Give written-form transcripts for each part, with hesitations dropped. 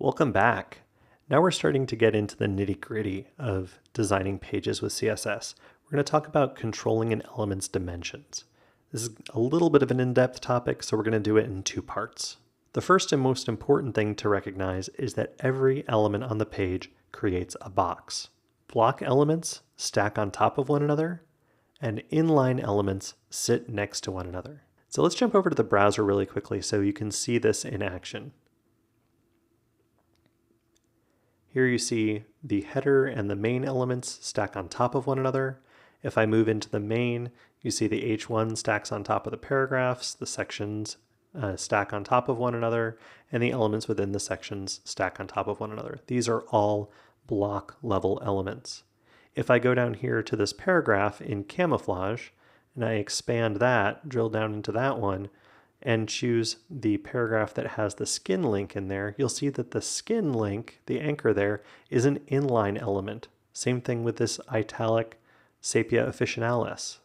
Welcome back. Now we're starting to get into the nitty-gritty of designing pages with CSS. We're going to talk about controlling an element's dimensions. This is a little bit of an in-depth topic, so we're going to do it in two parts. The first and most important thing to recognize is that every element on the page creates a box. Block elements stack on top of one another, and inline elements sit next to one another. So let's jump over to the browser really quickly so you can see this in action. Here you see the header and the main elements stack on top of one another. If I move into the main, you see the H1 stacks on top of the paragraphs, the sections stack on top of one another, and the elements within the sections stack on top of one another. These are all block level elements. If I go down here to this paragraph in camouflage, and I expand that, drill down into that one, and choose the paragraph that has the skin link in there, you'll see that the skin link, the anchor there, is an inline element. Same thing with this italic sepia officinalis.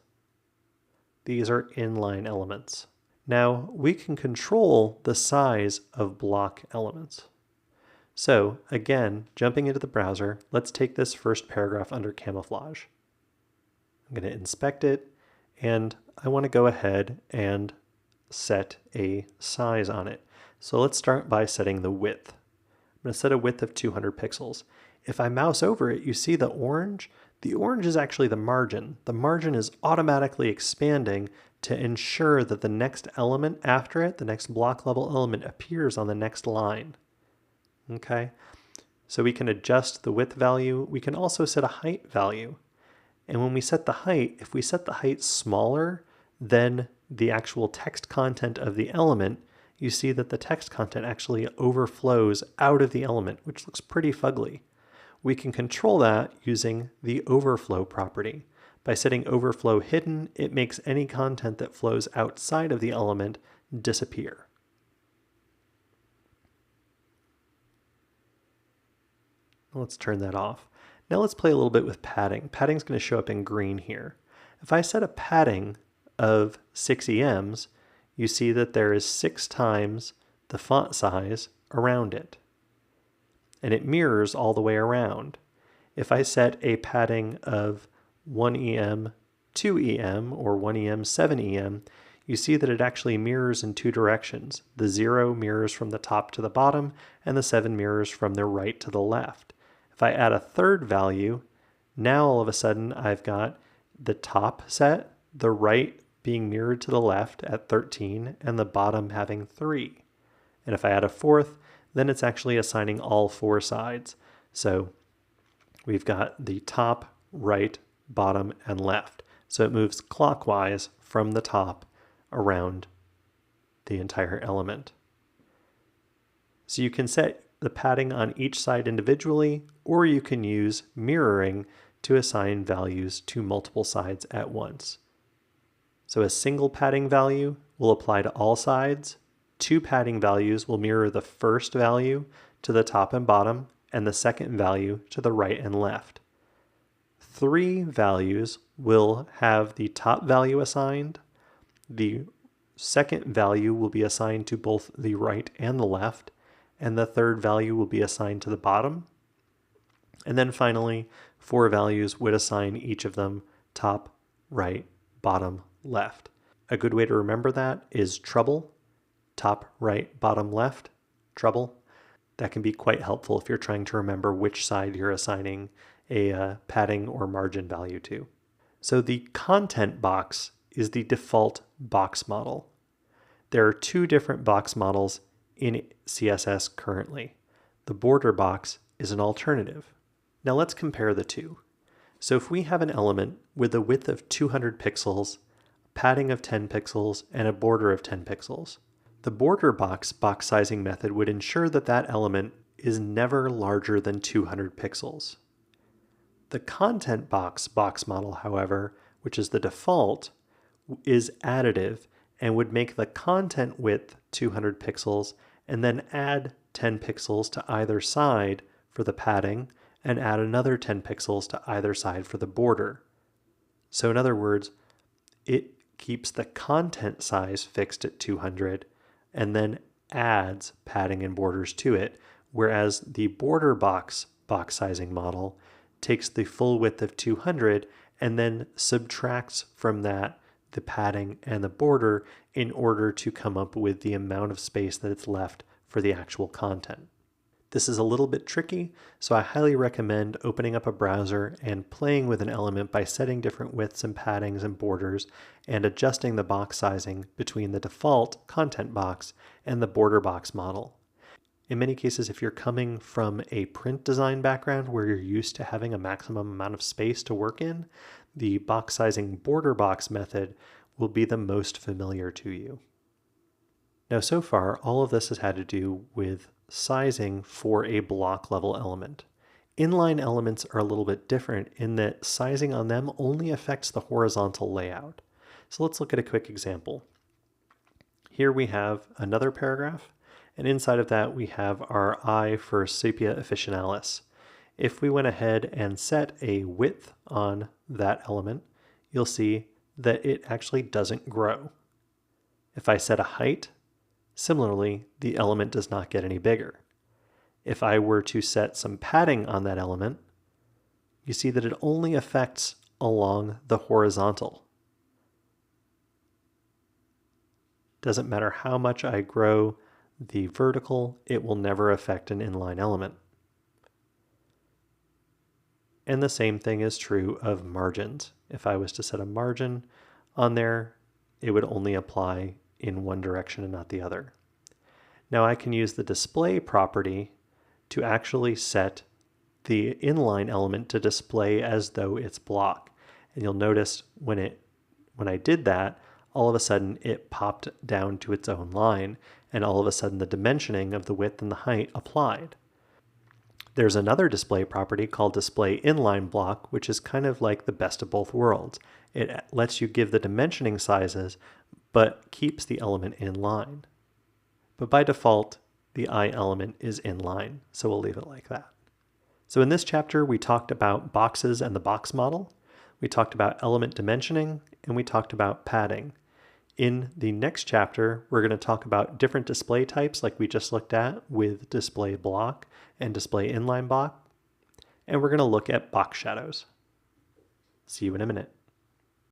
These are inline elements. Now we can control the size of block elements. So again, jumping into the browser, let's take this first paragraph under camouflage. I'm going to inspect it, and I want to go ahead and set a size on it. So let's start by setting the width. I'm going to set a width of 200 pixels. If I mouse over it, you see the orange? The orange is actually the margin. The margin is automatically expanding to ensure that the next element after it, the next block level element, appears on the next line. Okay? So we can adjust the width value. We can also set a height value. And when we set the height, if we set the height smaller than the actual text content of the element, you see that the text content actually overflows out of the element, which looks pretty fugly. We can control that using the overflow property. By setting overflow hidden, it makes any content that flows outside of the element disappear. Let's turn that off. Now let's play a little bit with padding. Padding's going to show up in green here. If I set a padding of 6 EMs, you see that there is 6 times the font size around it. And it mirrors all the way around. If I set a padding of 1 EM, 2 EM, or 1 EM, 7 EM, you see that it actually mirrors in two directions. The 0 mirrors from the top to the bottom, and the 7 mirrors from the right to the left. If I add a third value, now all of a sudden I've got the top set, the right being mirrored to the left at 13, and the bottom having 3. And if I add a fourth, then it's actually assigning all 4 sides. So we've got the top, right, bottom, and left. So it moves clockwise from the top around the entire element. So you can set the padding on each side individually, or you can use mirroring to assign values to multiple sides at once. So a single padding value will apply to all sides. 2 padding values will mirror the first value to the top and bottom, and the second value to the right and left. 3 values will have the top value assigned. The second value will be assigned to both the right and the left, and the third value will be assigned to the bottom. And then finally, 4 values would assign each of them top, right, bottom, left. A good way to remember that is treble, top, right, bottom, left, treble. That can be quite helpful if you're trying to remember which side you're assigning a padding or margin value to. So the content box is the default box model. There are 2 different box models in CSS currently. The border box is an alternative. Now let's compare the two. So if we have an element with a width of 200 pixels, padding of 10 pixels, and a border of 10 pixels, the border box sizing method would ensure that that element is never larger than 200 pixels. The content box model, however, which is the default, is additive and would make the content width 200 pixels and then add 10 pixels to either side for the padding and add another 10 pixels to either side for the border. So in other words, it keeps the content size fixed at 200 and then adds padding and borders to it, whereas the border box sizing model takes the full width of 200 and then subtracts from that the padding and the border in order to come up with the amount of space that it's left for the actual content. This is a little bit tricky, so I highly recommend opening up a browser and playing with an element by setting different widths and paddings and borders and adjusting the box sizing between the default content box and the border box model. In many cases, if you're coming from a print design background where you're used to having a maximum amount of space to work in, the box sizing border box method will be the most familiar to you. Now, so far, all of this has had to do with sizing for a block level element. Inline elements are a little bit different in that sizing on them only affects the horizontal layout. So let's look at a quick example. Here we have another paragraph, and inside of that we have our I for sepia officinalis. If we went ahead and set a width on that element, you'll see that it actually doesn't grow. If I set a height, similarly, the element does not get any bigger. If I were to set some padding on that element, you see that it only affects along the horizontal. Doesn't matter how much I grow the vertical, it will never affect an inline element. And the same thing is true of margins. If I was to set a margin on there, it would only apply in one direction and not the other. Now I can use the display property to actually set the inline element to display as though it's block. And you'll notice when I did that, all of a sudden it popped down to its own line, and all of a sudden the dimensioning of the width and the height applied. There's another display property called display inline block, which is kind of like the best of both worlds. It lets you give the dimensioning sizes, but keeps the element in line. But by default, the I element is inline, so we'll leave it like that. So in this chapter, we talked about boxes and the box model. We talked about element dimensioning, and we talked about padding. In the next chapter, we're going to talk about different display types like we just looked at with display block and display inline block. And we're going to look at box shadows. See you in a minute.